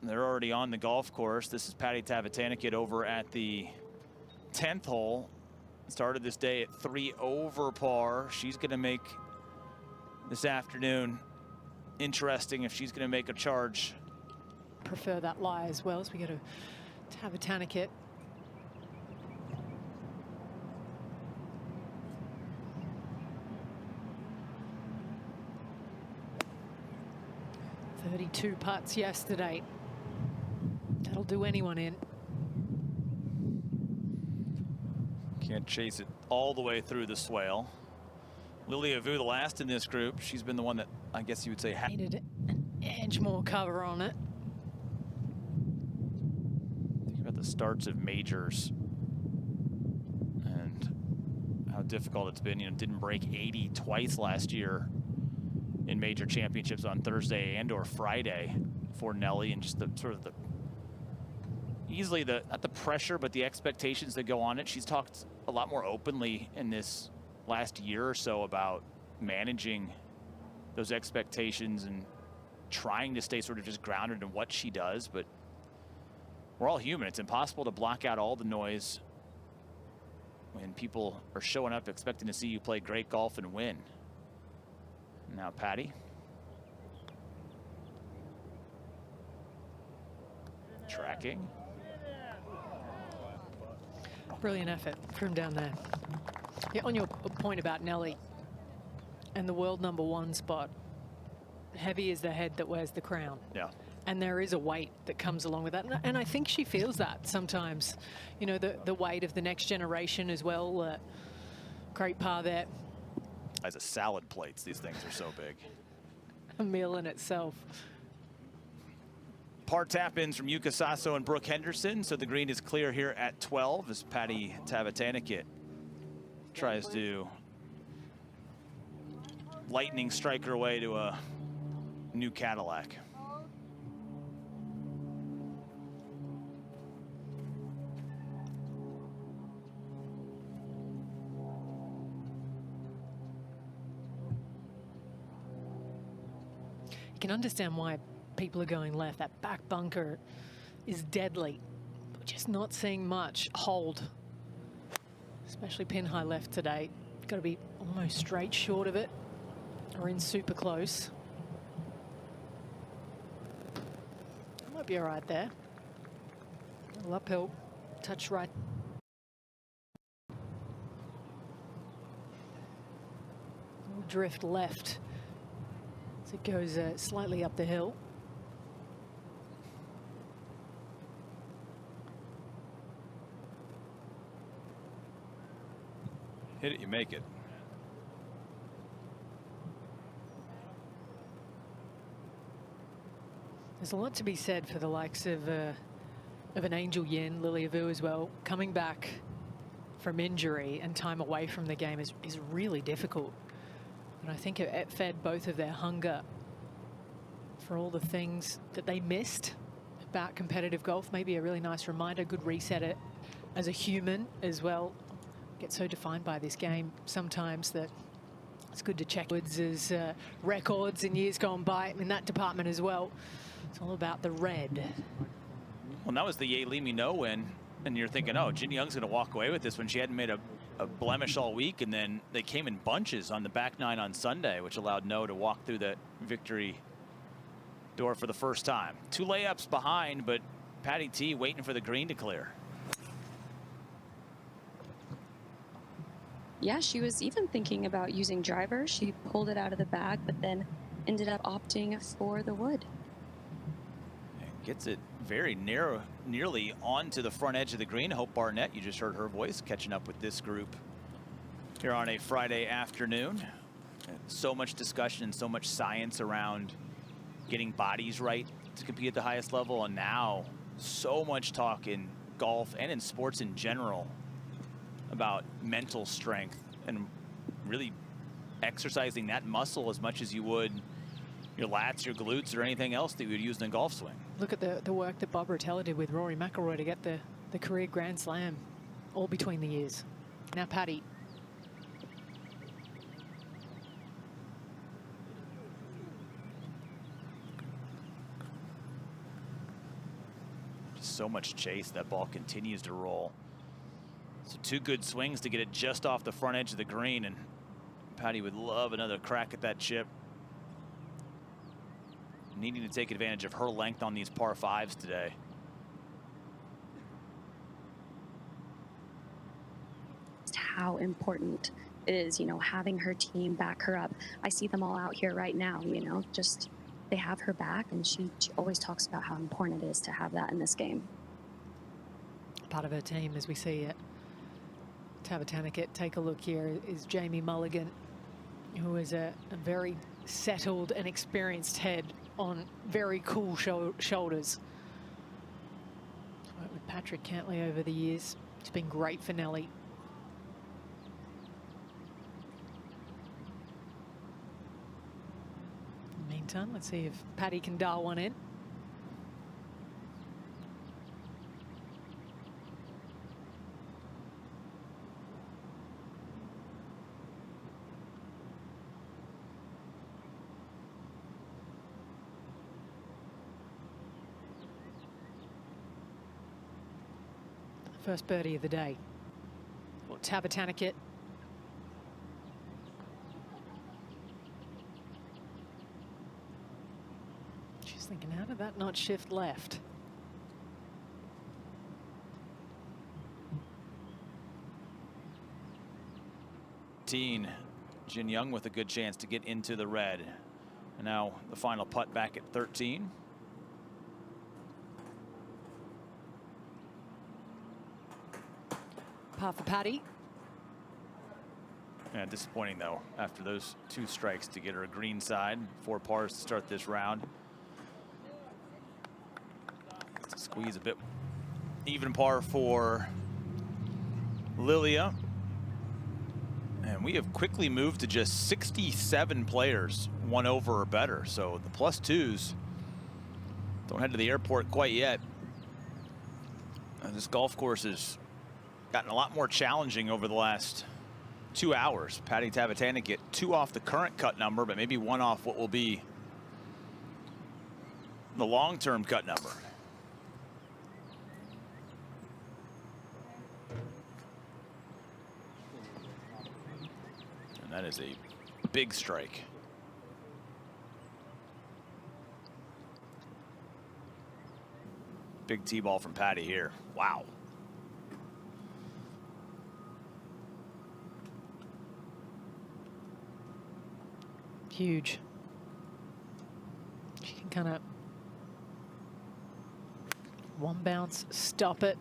They're already on the golf course. This is Patty Tavatanakit over at the 10th hole. Started this day at 3 over par. She's going to make this afternoon interesting if she's going to make a charge. Prefer that lie as well as we go to Tavatanakit. "32 putts yesterday. That'll do anyone in. Can't chase it all the way through the swale. Lilia Vu, the last in this group, she's been the one that I guess you would say Needed an inch more cover on it. Think about the starts of majors and how difficult it's been. You know, didn't break 80 twice last year in major championships on Thursday and or Friday for Nelly, and just the sort of the easily not the pressure but the expectations that go on it. She's talked a lot more openly in this last year or so about managing those expectations and trying to stay sort of just grounded in what she does. But we're all human. It's impossible to block out all the noise when people are showing up expecting to see you play great golf and win. Now Patty. Tracking. Brilliant effort from down there. Yeah, on your point about Nelly and the world #1 spot, heavy is the head that wears the crown. Yeah. And there is a weight that comes along with that. And I think she feels that sometimes, you know, the weight of the next generation as well. Great par there. As a salad plates, these things are so big. A meal in itself. Par tap-ins from Yuka Sasso and Brooke Henderson, so the green is clear here at 12 as Patty Tavatanakit tries to lightning strike her way to a new Cadillac. You can understand why people are going left. That back bunker is deadly. We're just not seeing much hold, especially pin high left today. Got to be almost straight short of it or in super close. Might be all right there. A little uphill, touch right. Drift left as it goes slightly up the hill. Hit it, you make it. There's a lot to be said for the likes of an Angel Yin, Lilia Vu as well. Coming back from injury and time away from the game is really difficult. And I think it fed both of their hunger for all the things that they missed about competitive golf. Maybe a really nice reminder, good reset it as a human as well. Get so defined by this game sometimes that it's good to check Woods' records in years gone by in that department as well. It's all about the red. Well, that was the Ye Lee Me No win, and you're thinking, oh, Jin Young's going to walk away with this when she hadn't made a blemish all week, and then they came in bunches on the back nine on Sunday, which allowed No to walk through the victory door for the first time. 2 layups behind, but Patty T waiting for the green to clear. Yeah, she was even thinking about using driver. She pulled it out of the bag, but then ended up opting for the wood. And gets it very nearly onto the front edge of the green. Hope Barnett, you just heard her voice, catching up with this group here on a Friday afternoon. So much discussion and so much science around getting bodies right to compete at the highest level, and now so much talk in golf and in sports in general about mental strength and really exercising that muscle as much as you would your lats, your glutes, or anything else that you would use in a golf swing. Look at the work that Bob Rotella did with Rory McIlroy to get the career Grand Slam all between the years. Now Patty. so much chase. That ball continues to roll. So 2 good swings to get it just off the front edge of the green, and Patty would love another crack at that chip. Needing to take advantage of her length on these par 5s today. How important it is, you know, having her team back her up. I see them all out here right now, you know, just they have her back, and she always talks about how important it is to have that in this game. Part of her team, as we see it. Tavatanakit, take a look here, is Jamie Mulligan, who is a very settled and experienced head on very cool shoulders. Worked with Patrick Cantley over the years. It's been great for Nelly. In the meantime, let's see if Patty can dial one in. First birdie of the day. Well, Tavatanakit. She's thinking, how did that not shift left? Jin Young with a good chance to get into the red. And now the final putt back at 13. Par for Patty. Yeah, disappointing though, after those 2 strikes to get her a green side. 4 pars to start this round. To squeeze a bit. Even par for Lilia. And we have quickly moved to just 67 players 1 over or better. So the +2s don't head to the airport quite yet. This golf course is gotten a lot more challenging over the last 2 hours. Patty Tavatanakit 2 off the current cut number, but maybe 1 off what will be the long-term cut number. And that is a big strike. Big T-ball from Patty here. Wow. Huge. She can kind of one bounce, stop it.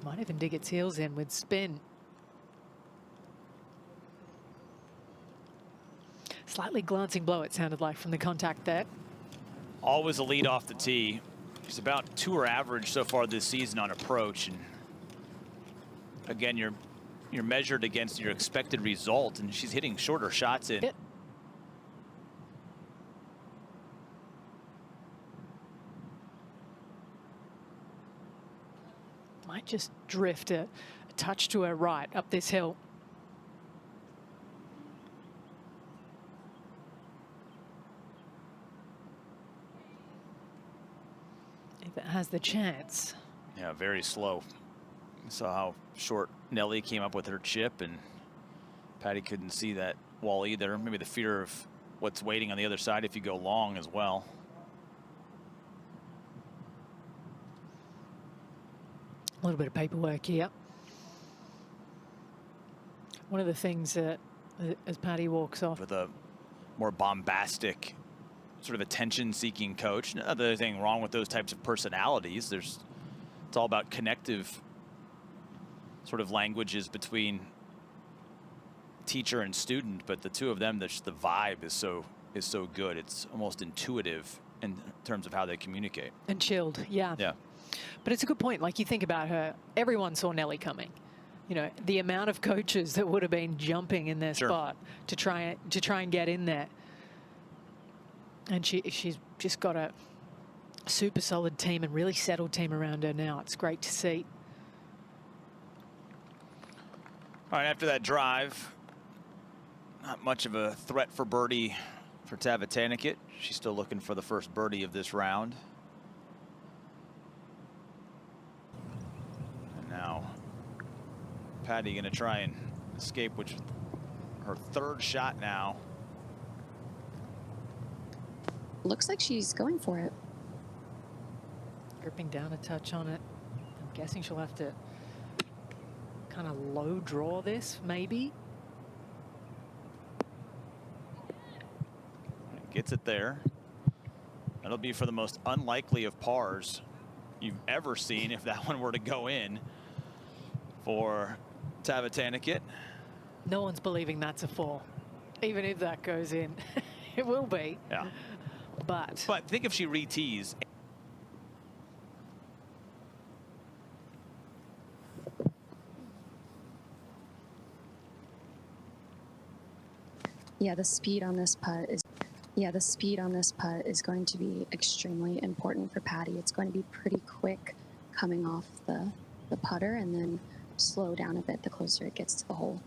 Might even dig its heels in with spin. Slightly glancing blow, it sounded like, from the contact there. Always a lead off the tee. She's about tour average so far this season on approach, and again, you're measured against your expected result, and she's hitting shorter shots in. Might just drift a touch to her right up this hill. If it has the chance. Yeah, very slow. Saw how short Nelly came up with her chip, and Patty couldn't see that wall either. Maybe the fear of what's waiting on the other side if you go long as well. A little bit of paperwork here. One of the things that, as Patty walks off, with a more bombastic, sort of attention-seeking coach. Another thing wrong with those types of personalities. It's all about connective sort of languages between teacher and student, but the two of them, the vibe is so good. It's almost intuitive in terms of how they communicate. And chilled, yeah. Yeah. But it's a good point. Like, you think about her, everyone saw Nelly coming. You know, the amount of coaches that would have been jumping in their spot to try and get in there. And she's just got a super solid team and really settled team around her now. It's great to see. All right, after that drive, not much of a threat for birdie for Tavatanakit. She's still looking for the first birdie of this round. Now, Patty going to try and escape, which her third shot now. Looks like she's going for it. Gripping down a touch on it. I'm guessing she'll have to kind of low draw this, maybe. Gets it there. That'll be for the most unlikely of pars you've ever seen if that one were to go in for Tavatanakit. No one's believing that's a 4. Even if that goes in, it will be. Yeah. But think if she re-tees. Yeah, the speed on this putt is going to be extremely important for Patty. It's going to be pretty quick coming off the putter and then slow down a bit the closer it gets to the hole.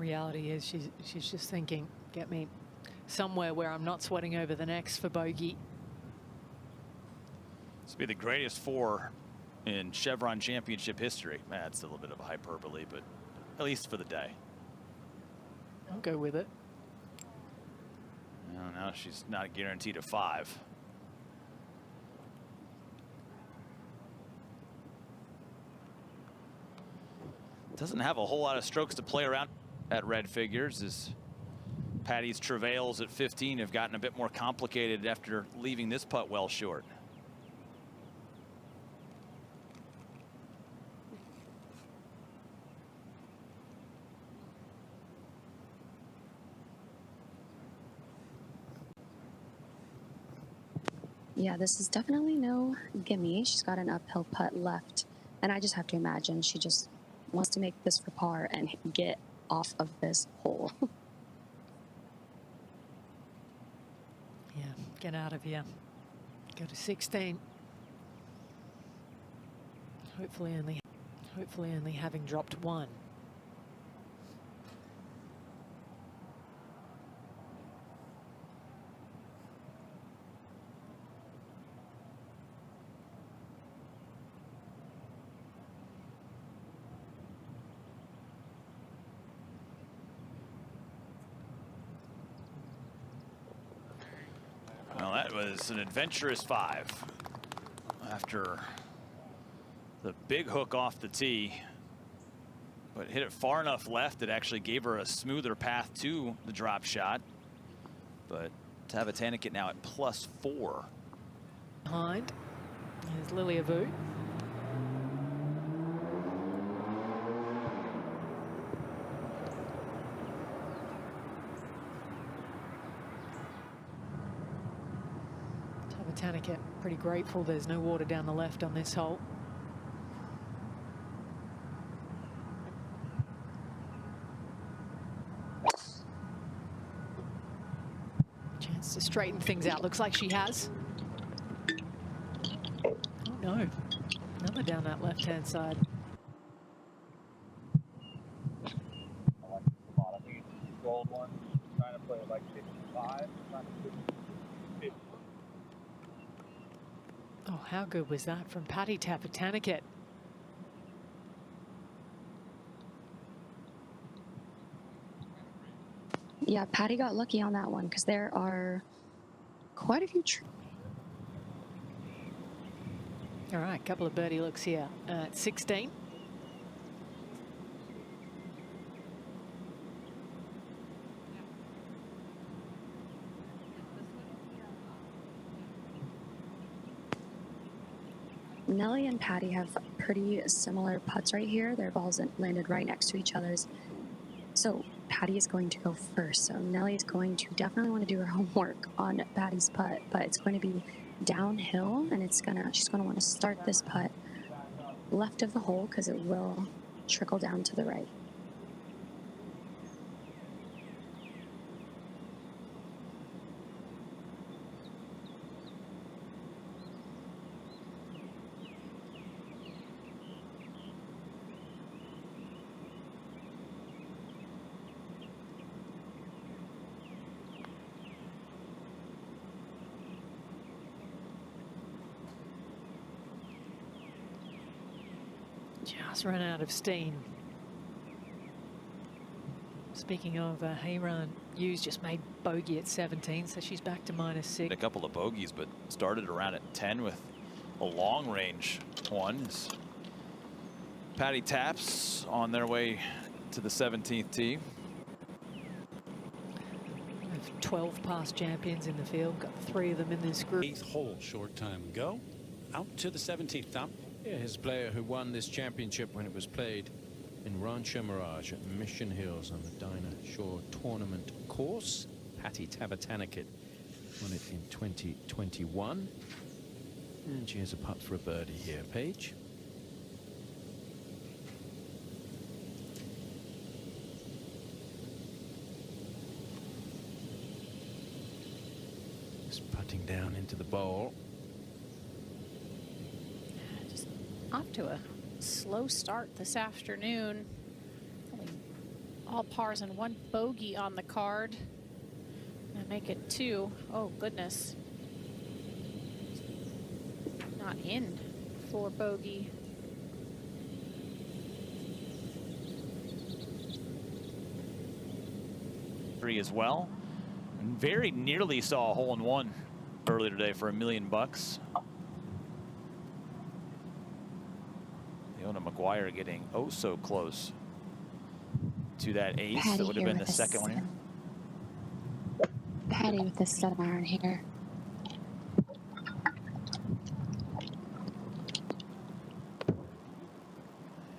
reality is she's just thinking, get me somewhere where I'm not sweating over the next for bogey. This will be the greatest 4 in Chevron championship history. That's a little bit of a hyperbole, but at least for the day. I'll go with it. No, now she's not guaranteed a 5. Doesn't have a whole lot of strokes to play around at red figures, as Patty's travails at 15 have gotten a bit more complicated after leaving this putt well short. Yeah, this is definitely no gimme. She's got an uphill putt left, and I just have to imagine she just wants to make this for par and get off of this hole. Yeah, get out of here. Go to 16. Hopefully only having dropped 1. Well, that was an adventurous 5 after the big hook off the tee, but hit it far enough left it actually gave her a smoother path to the drop shot. But Tavatanakit now at +4. Behind is Lily Avu. Tavatankit pretty grateful there's no water down the left on this hole. Chance to straighten things out. Looks like she has. Oh no, another down that left-hand side. I like the spot. I think it's a gold one. Trying to play it like 55. Trying to put 50. Oh, how good was that from Patty Tavatanakit? Yeah, Patty got lucky on that one because there are quite a few All right, couple of birdie looks here at 16. Nelly and Patty have pretty similar putts right here. Their balls landed right next to each other's. So Patty is going to go first. So Nelly is going to definitely want to do her homework on Patty's putt, but it's going to be downhill, and she's gonna want to start this putt left of the hole because it will trickle down to the right. Just run out of steam. Speaking of Hayran, Hughes just made bogey at 17, so she's back to -6. A couple of bogeys, but started around at 10 with a long range one. Patty Taps on their way to the 17th tee. We have 12 past champions in the field, got 3 of them in this group. 8th hole, short time ago. Out to the 17th, Tom. Yeah, his player who won this championship when it was played in Rancho Mirage at Mission Hills on the Dinah Shore Tournament course. Patty Tavatanakit won it in 2021. And she has a putt for a birdie here, Paige. Just putting down into the bowl. Just off to a slow start this afternoon. All pars and 1 bogey on the card. And make it 2. Oh, goodness. Not in for bogey. As well. And very nearly saw a hole-in-one earlier today for $1 million. Leona McGuire getting oh so close to that ace. Patty That would have been with the second one here. Patty with the 7-iron here.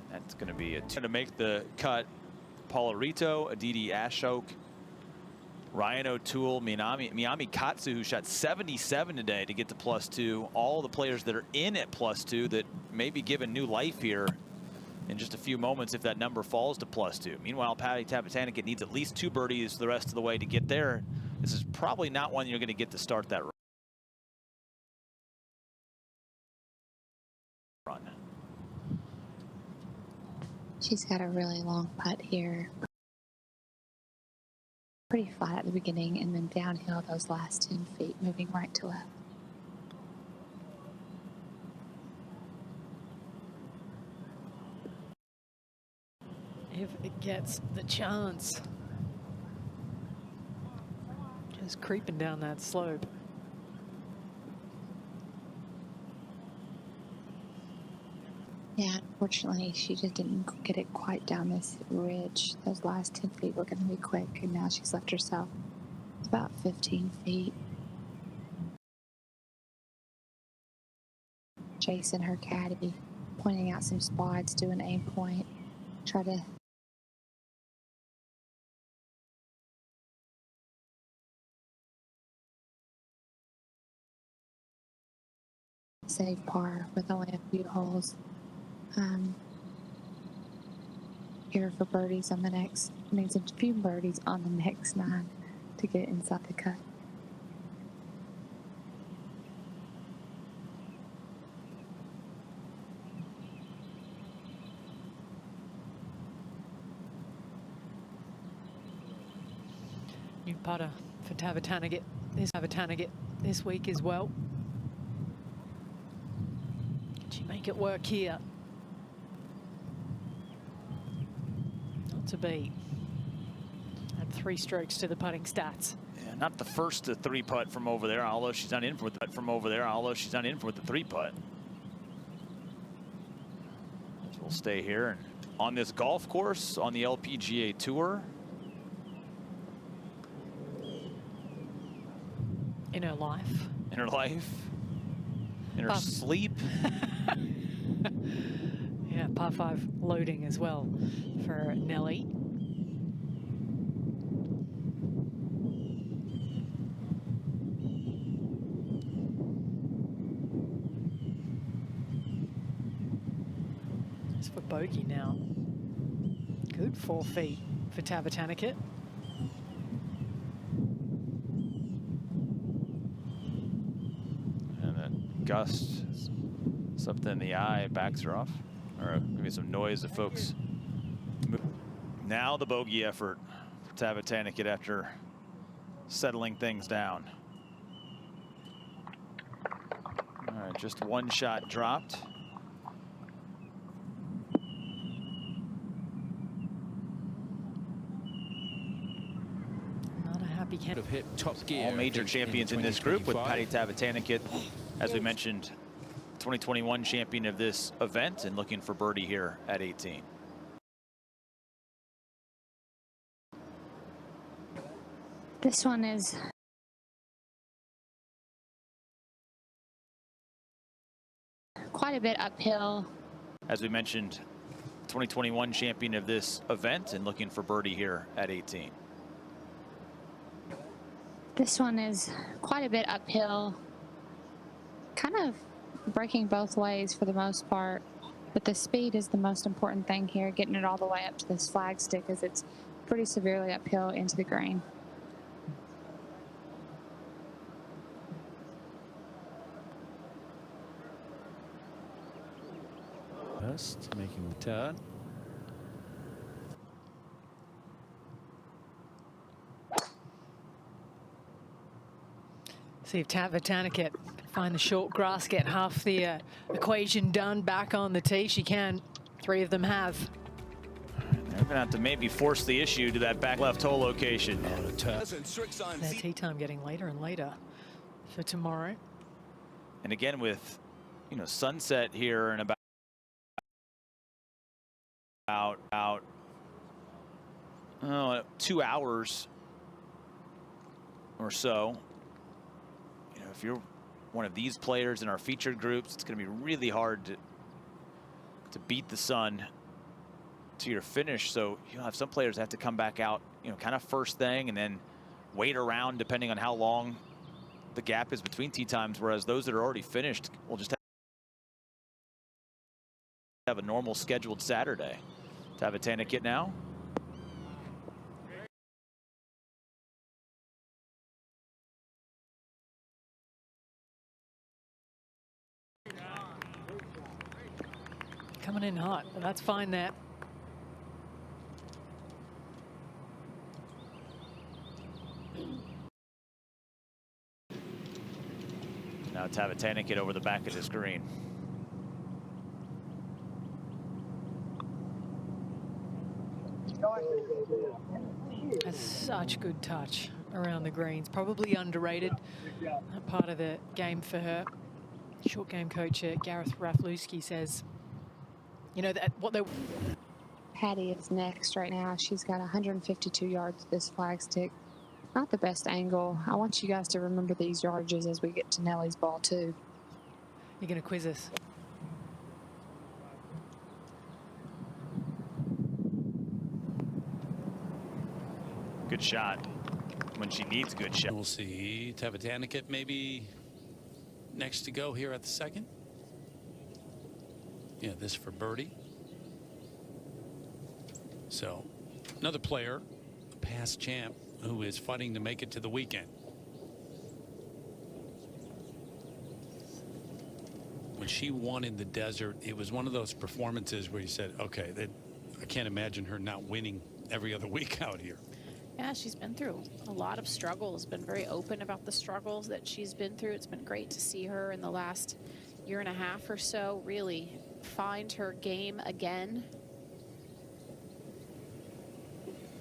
That's going to be a 2 to make the cut. Paula Rito, Aditi Ashok, Ryan O'Toole, Miyami Katsu, who shot 77 today to get to +2. All the players that are in at +2 that may be given new life here in just a few moments if that number falls to +2. Meanwhile, Patty Tavatanakit needs at least 2 birdies the rest of the way to get there. This is probably not one you're going to get to start that run. She's got a really long putt here. Pretty flat at the beginning and then downhill those last 10 feet, moving right to left. If it gets the chance. Just creeping down that slope. Yeah, unfortunately, she just didn't get it quite down this ridge. Those last 10 feet were going to be quick, and now she's left herself about 15 feet. Chasing her caddy, pointing out some spots, doing aim point, try to save par with only a few holes. Here for birdies on the next, needs a few birdies on the next 9 to get inside the cut. New putter for Tavatanakit this week as well. Can she make it work here? Not to be. Add 3 strokes to the putting stats. Yeah, not the first 3-putt from over there, although she's not in for the 3-putt. We'll stay here and on this golf course on the LPGA Tour. In her life. In her life. In her sleep. Yeah, par 5 loading as well for Nelly. It's for bogey now. Good 4 feet for Tavatanakit. And that gust, something in the eye, backs her off. Or maybe some noise that folks move. Now the bogey effort for Tavatanakit after settling things down. All right, just 1 shot dropped. be Have hit top gear. All major champions in this group with Patty Tavatanakit, as we mentioned, 2021 champion of this event and looking for birdie here at 18. This one is quite a bit uphill. As we mentioned, 2021 champion of this event and looking for birdie here at 18. This one is quite a bit uphill. Kind of breaking both ways for the most part. But the speed is the most important thing here, getting it all the way up to this flag stick as it's pretty severely uphill into the green. First, making the turn. See if Tavatanakit find the short grass, get half the equation done back on the tee. She can. 3 of them have. They're going to have to maybe force the issue to that back left hole location. Their tee time getting later and later for tomorrow. And again, with sunset here in about 2 hours or so. If you're one of these players in our featured groups, it's going to be really hard to beat the sun to your finish. So you'll have some players that have to come back out, kind of first thing and then wait around depending on how long the gap is between tee times. Whereas those that are already finished will just have a normal scheduled Saturday. Tavatanakit now. Coming in hot, but that's fine there. Now Tavatanakit over the back of the screen. Has such good touch around the greens. Probably underrated part of the game for her. Short game coach Gareth Raflewski says, that what they. Patty is next right now. She's got 152 yards this flag stick. Not the best angle. I want you guys to remember these yardages as we get to Nellie's ball too. You're going to quiz us. Good shot when she needs good shot. We'll see. Tavatanakit maybe next to go here at the second. Yeah, this for birdie. So another player, a past champ, who is fighting to make it to the weekend. When she won in the desert, it was one of those performances where you said, okay, I can't imagine her not winning every other week out here. Yeah, she's been through a lot of struggles, been very open about the struggles that she's been through. It's been great to see her in the last year and a half or so really find her game again.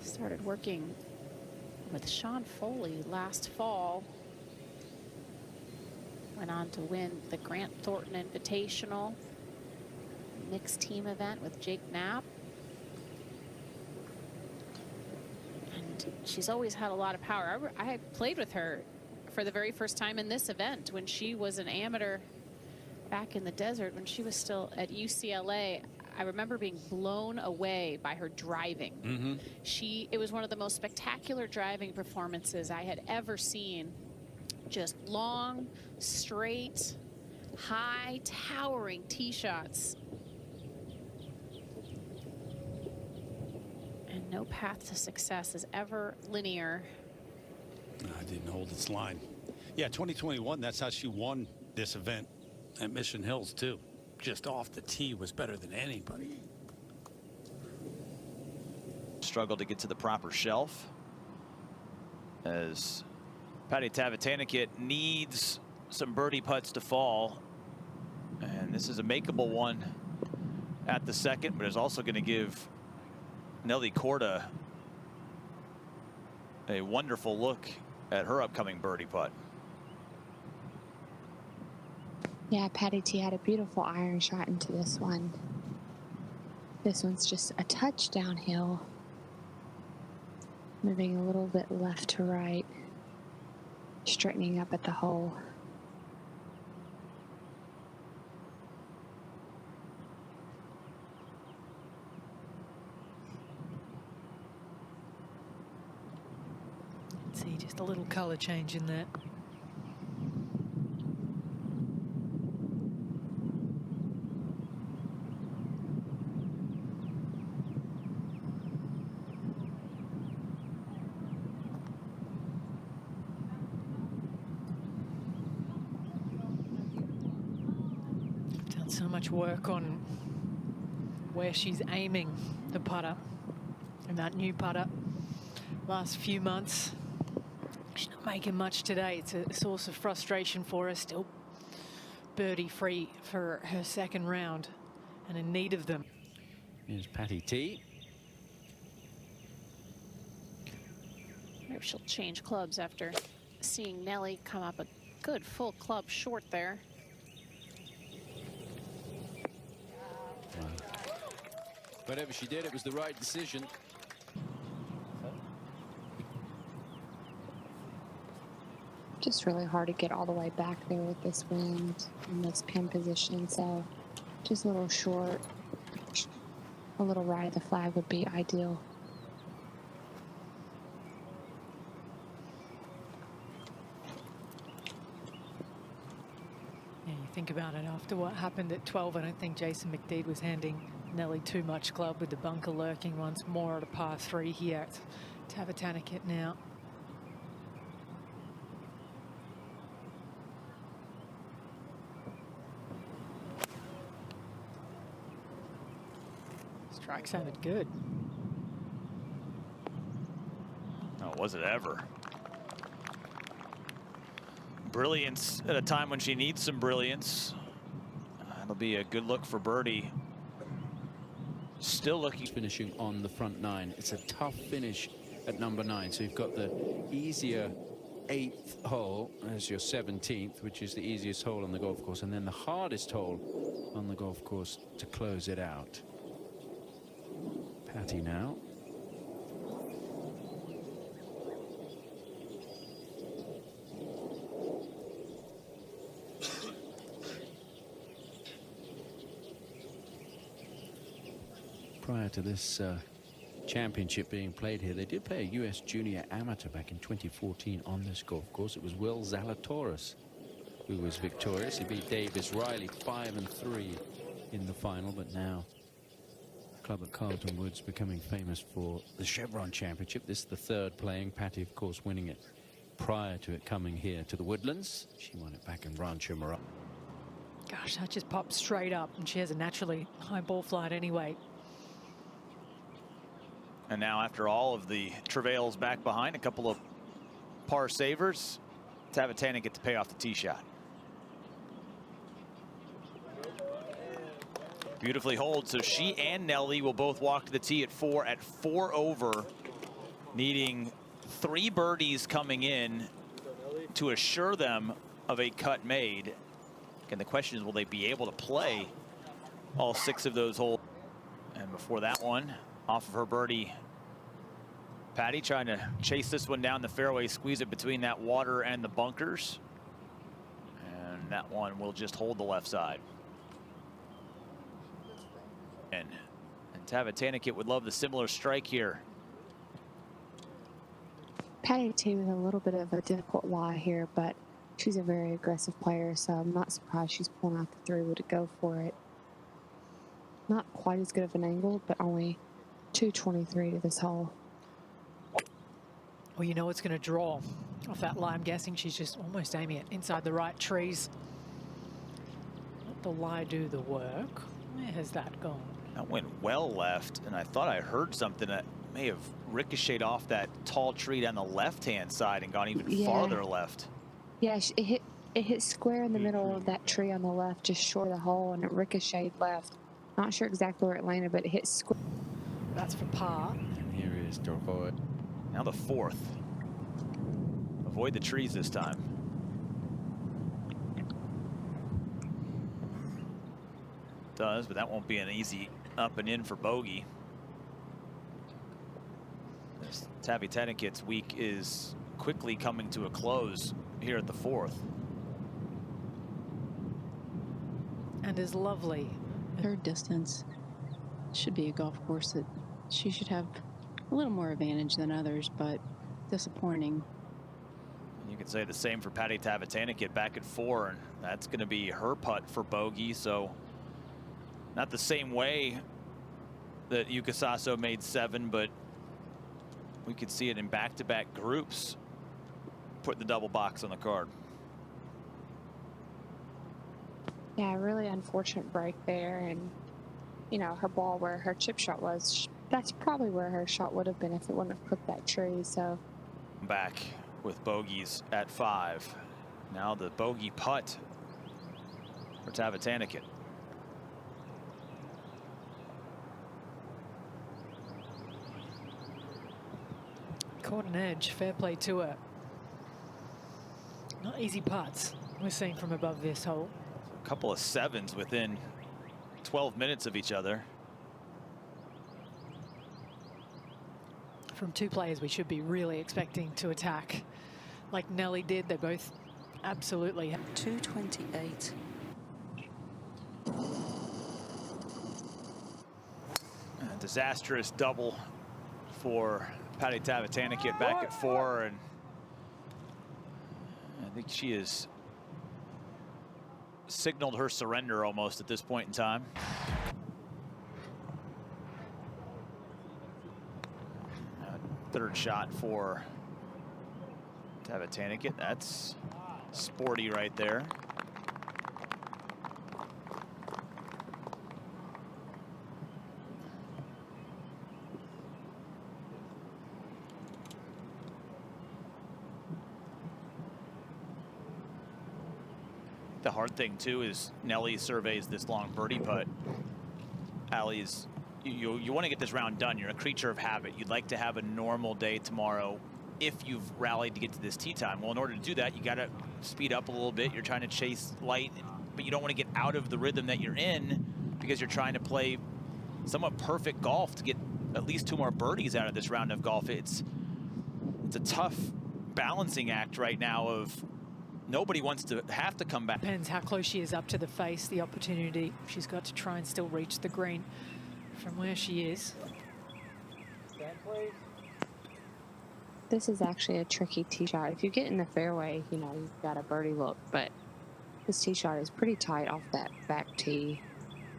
Started working with Sean Foley last fall. Went on to win the Grant Thornton Invitational mixed team event with Jake Knapp. And she's always had a lot of power. I played with her for the very first time in this event when she was an amateur back in the desert when she was still at UCLA. I remember being blown away by her driving. It was one of the most spectacular driving performances I had ever seen. Just long, straight, high, towering tee shots. And no path to success is ever linear. I didn't hold its line. Yeah, 2021, that's how she won this event at Mission Hills, too. Just off the tee was better than anybody. Struggle to get to the proper shelf as Patty Tavatanakit needs some birdie putts to fall. And this is a makeable one at the second, but is also going to give Nelly Korda a wonderful look at her upcoming birdie putt. Yeah, Patty T had a beautiful iron shot into this one. This one's just a touch downhill. Moving a little bit left to right. Straightening up at the hole. See just a little color change in that. So much work on where she's aiming the putter and that new putter last few months. She's not making much today. It's a source of frustration for her. Still birdie free for her second round and in need of them. Here's Patty T. I wonder if she'll change clubs after seeing Nelly come up a good full club short there. Whatever she did, it was the right decision. Just really hard to get all the way back there with this wind in this pin position. So just a little short, a little right of the flag would be ideal. Yeah, you think about it, after what happened at 12, I don't think Jason McDeed was handing Nelly too much club with the bunker lurking once more at a par 3 here at Tavatanakit now. Strike sounded good. Oh, was it ever? Brilliance at a time when she needs some brilliance. That'll be a good look for birdie. Still looking. Finishing on the front 9. It's a tough finish at number 9. So you've got the easier 8th hole as your 17th, which is the easiest hole on the golf course, and then the hardest hole on the golf course to close it out. Patty now. Prior to this championship being played here, they did play a US Junior Amateur back in 2014 on this golf course. It was Will Zalatoris who was victorious. He beat Davis Riley 5-3 in the final, but now club at Carlton Woods becoming famous for the Chevron Championship. This is the 3rd playing. Patty, of course, winning it prior to it coming here to the Woodlands. She won it back in Rancho Mirage. Gosh, that just popped straight up, and she has a naturally high ball flight anyway. And now, after all of the travails back behind, a couple of par savers, Tavatanakit get to pay off the tee shot. Beautifully holed, so she and Nelly will both walk to the tee at 4 over, needing 3 birdies coming in to assure them of a cut made. And the question is, will they be able to play all 6 of those holes? And before that one, off of her birdie, Patty trying to chase this one down the fairway, squeeze it between that water and the bunkers. And that one will just hold the left side. And Tavatanakit would love the similar strike here. Patty T with a little bit of a difficult lie here, but she's a very aggressive player, so I'm not surprised she's pulling out the 3-wood to go for it. Not quite as good of an angle, but only 223 to this hole. Well, you know it's going to draw off that lie. I'm guessing she's just almost aiming it inside the right trees. Let the lie do the work. Where has that gone? That went well left, and I thought I heard something that may have ricocheted off that tall tree down the left-hand side and gone even farther left. Yeah, it hit square in the middle of that tree on the left, just short of the hole, and it ricocheted left. Not sure exactly where it landed, but it hit square. That's for par. And here is Dorhoy. Now the 4th. Avoid the trees this time. Does, but that won't be an easy up and in for bogey. This Tavatankit's week is quickly coming to a close here at the 4th. And is lovely. Her distance should be a golf course that she should have a little more advantage than others, but disappointing. You could say the same for Patty Tavatanakit back at 4, and that's going to be her putt for bogey. So not the same way that Yuka Saso made 7, but we could see it in back-to-back groups, put the double box on the card. Yeah, really unfortunate break there. And, you know, her ball where her chip shot was, that's probably where her shot would have been if it wouldn't have clipped that tree. So back with bogeys at 5. Now the bogey putt for Tavatanakit. Caught an edge. Fair play to her. Not easy putts we're seeing from above this hole. A couple of 7s within 12 minutes of each other. From 2 players we should be really expecting to attack like Nelly did. They both absolutely. 228. A disastrous double for Patty Tavatanakit back at 4, and I think she has signaled her surrender almost at this point in time. Third shot for Tavatanakit. That's sporty right there. The hard thing too is Nelly surveys this long birdie putt. Allie's, you want to get this round done. You're a creature of habit. You'd like to have a normal day tomorrow if you've rallied to get to this tee time. Well, in order to do that, you got to speed up a little bit. You're trying to chase light, but you don't want to get out of the rhythm that you're in because you're trying to play somewhat perfect golf to get at least 2 more birdies out of this round of golf. It's a tough balancing act right now of nobody wants to have to come back. Depends how close she is up to the face, the opportunity she's got to try and still reach the green from where she is. Stand, please. this is actually a tricky tee shot. If you get in the fairway, you know, you've got a birdie look, but this tee shot is pretty tight off that back tee.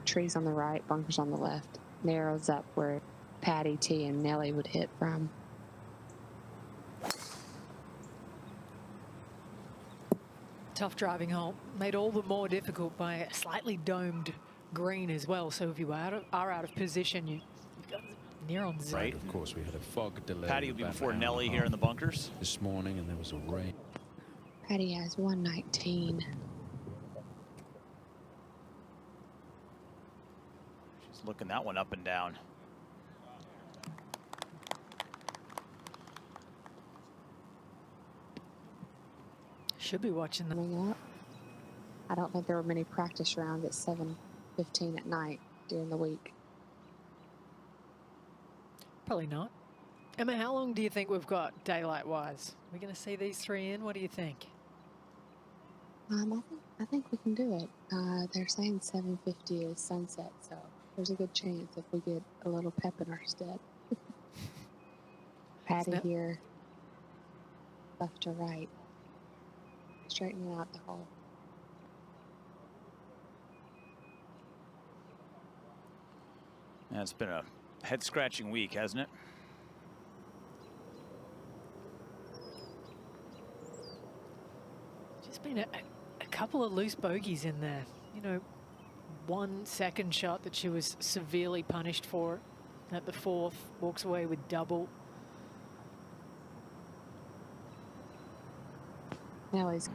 Trees on the right, bunkers on the left. Narrows up where Patty T and Nelly would hit from. Tough driving hole, made all the more difficult by a slightly domed green as well. So if you are out of position, you've got near on zero. Right. Of course, we had a fog delay. Patty will be before Nelly here in the bunkers this morning, and there was a rain. Patty has 119. She's looking that one up and down. Should be watching them. Coming up. I don't think there were many practice rounds at 7:15 at night during the week. Probably not. Emma, how long do you think we've got daylight-wise? We're going to see these three in. What do you think? I think we can do it. They're saying 7:50 is sunset, so there's a good chance if we get a little pep in our step. Patty here, left to right, straightening out the hole. Yeah, it's been a head-scratching week, hasn't it? Just been a couple of loose bogeys in there. You know, 1 second shot that she was severely punished for at the 4th, walks away with double. Nelly's.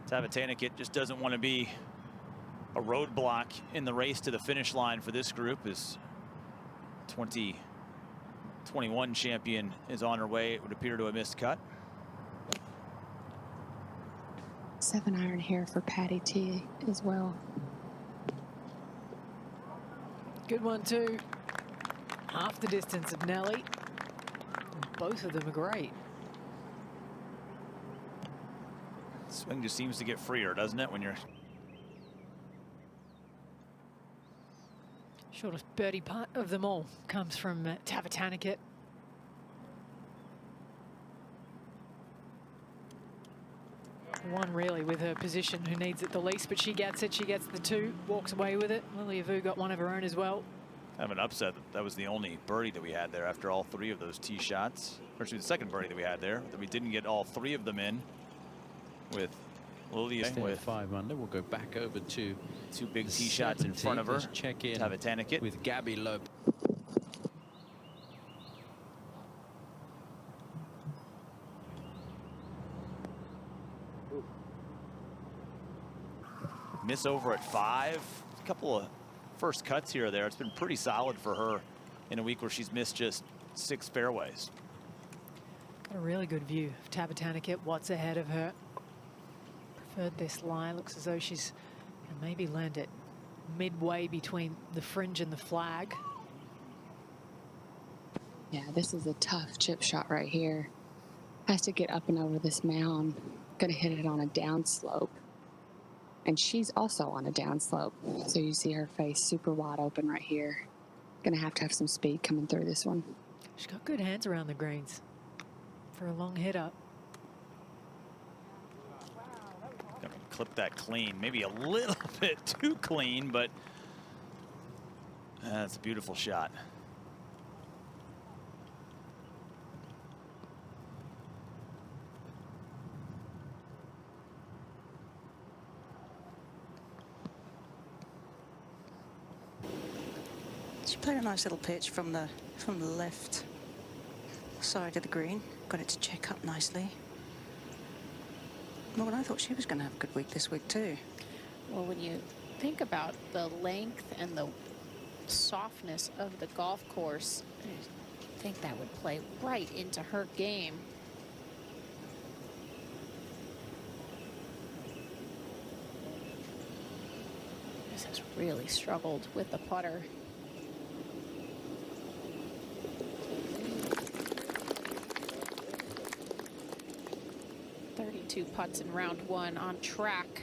Tavatanakit just doesn't want to be a roadblock in the race to the finish line for this group. Is 20 21 champion is on her way. It would appear to a missed cut. 7-iron here for Patty T as well. Good one too. Half the distance of Nelly. Both of them are great. Swing just seems to get freer, doesn't it, when you're... Shortest birdie putt of them all comes from Tavatanakit. One really with her position who needs it the least, but she gets it. She gets the two, walks away with it. Lilia Vu got one of her own as well. Kind of an upset. That was the only birdie that we had there after all three of those tee shots. Actually, the second birdie that we had there, that we didn't get all three of them in. With Lilia with 5 under, we'll go back over to two big tee shots in front of her. Check in Tavatanakit with Gabby Loeb. Miss over at 5. A couple of first cuts here or there. It's been pretty solid for her in a week where she's missed just 6 fairways. Got a really good view of Tavatanakit. What's ahead of her? Preferred this lie. Looks as though she's maybe land it midway between the fringe and the flag. Yeah, this is a tough chip shot right here. Has to get up and over this mound. Gonna hit it on a downslope. And she's also on a downslope. So you see her face super wide open right here. Gonna have to have some speed coming through this one. She's got good hands around the greens for a long hit up. Gonna clip that clean, maybe a little bit too clean, but that's a beautiful shot. She played a nice little pitch from the left side of the green. Got it to check up nicely. Well, I thought she was going to have a good week this week too. Well, when you think about the length and the softness of the golf course, I think that would play right into her game. This has really struggled with the putter. Two putts in round 1 on track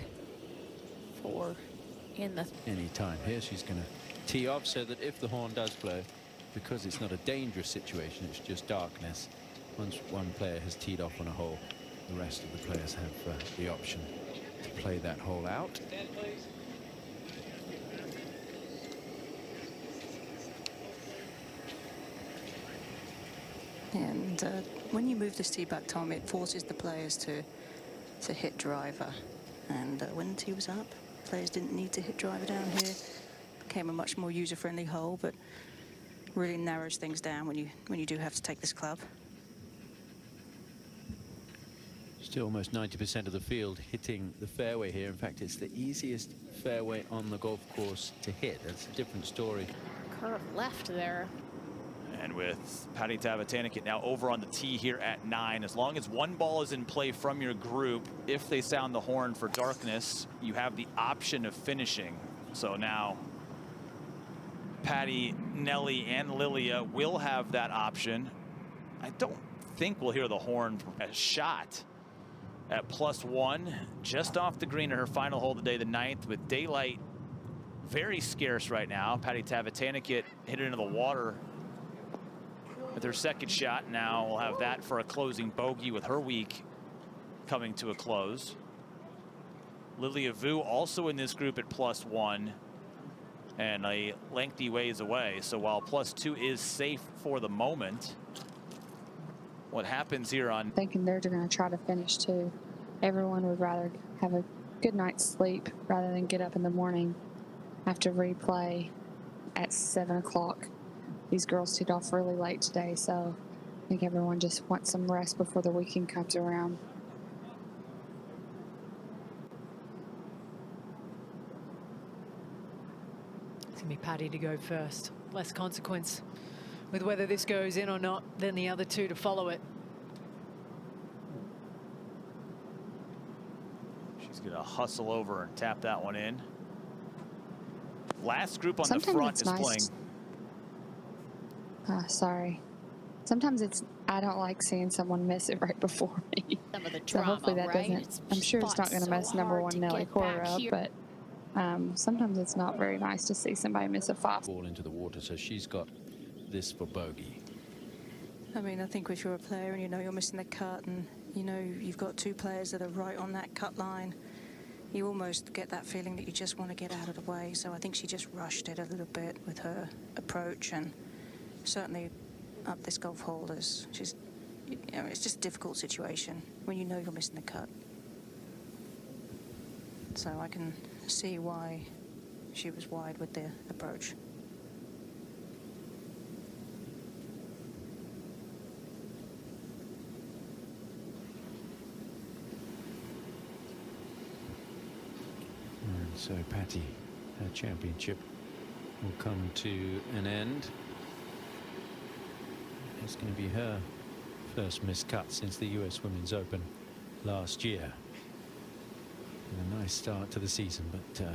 for in the Any time here, she's going to tee off so that if the horn does blow, because it's not a dangerous situation, it's just darkness. Once one player has teed off on a hole, the rest of the players have the option to play that hole out. And when you move this tee back, Tom, it forces the players to hit driver. And when the tee was up, players didn't need to hit driver down here. Became a much more user-friendly hole, but really narrows things down when you do have to take this club. Still almost 90% of the field hitting the fairway here. In fact, it's the easiest fairway on the golf course to hit. That's a different story. curve left there. And with Patty Tavatanakit now over on the tee here at 9, as long as one ball is in play from your group, if they sound the horn for darkness, you have the option of finishing. So now Patty, Nelly, and Lilia will have that option. I don't think we'll hear the horn from a shot at +1, just off the green in her final hole of the day, the 9th, with daylight very scarce right now. Patty Tavatanakit hit it into the water with her second shot. Now we'll have that for a closing bogey with her week coming to a close. Lilia Vu also in this group at +1 and a lengthy ways away. So while +2 is safe for the moment, what happens here on... Thinking they're going to try to finish too. Everyone would rather have a good night's sleep rather than get up in the morning after replay at 7 o'clock. These girls teed off really late today, so I think everyone just wants some rest before the weekend comes around. It's going to be Patty to go first. Less consequence with whether this goes in or not, then the other two to follow it. She's going to hustle over and tap that one in. Last group on the Sometimes front it's is nice. playing. Sorry. Sometimes I don't like seeing someone miss it right before me. Some of the So drama, hopefully that right? doesn't. I'm sure it's not going to mess number one Nelly Cora up, but sometimes it's not very nice to see somebody miss a five. Ball into the water, so she's got this for bogey. I mean, I think if you're a player and you know you're missing the cut and you know you've got two players that are right on that cut line, you almost get that feeling that you just want to get out of the way. So I think she just rushed it a little bit with her approach, and certainly up this golf hole, it's just a difficult situation when you know you're missing the cut. So I can see why she was wide with the approach. And so Patty, her championship will come to an end. It's going to be her first missed cut since the US Women's Open last year. And a nice start to the season, but